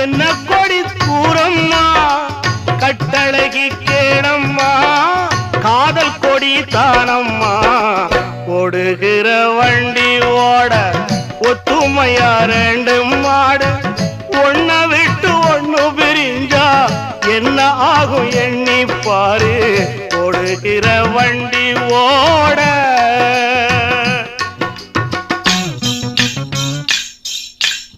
என்ன கொடி கூறம்மா கட்டழகி கேளம்மா காதல் கொடி தானம்மா ஓடுகிற வண்டி ஓட ஒத்துமையா ரெண்டு மாடு ஒன்ன விட்டு ஒண்ணு பிரிஞ்சா என்ன ஆகும் எண்ணி பாரு ஓடுகிற வண்டி ஓட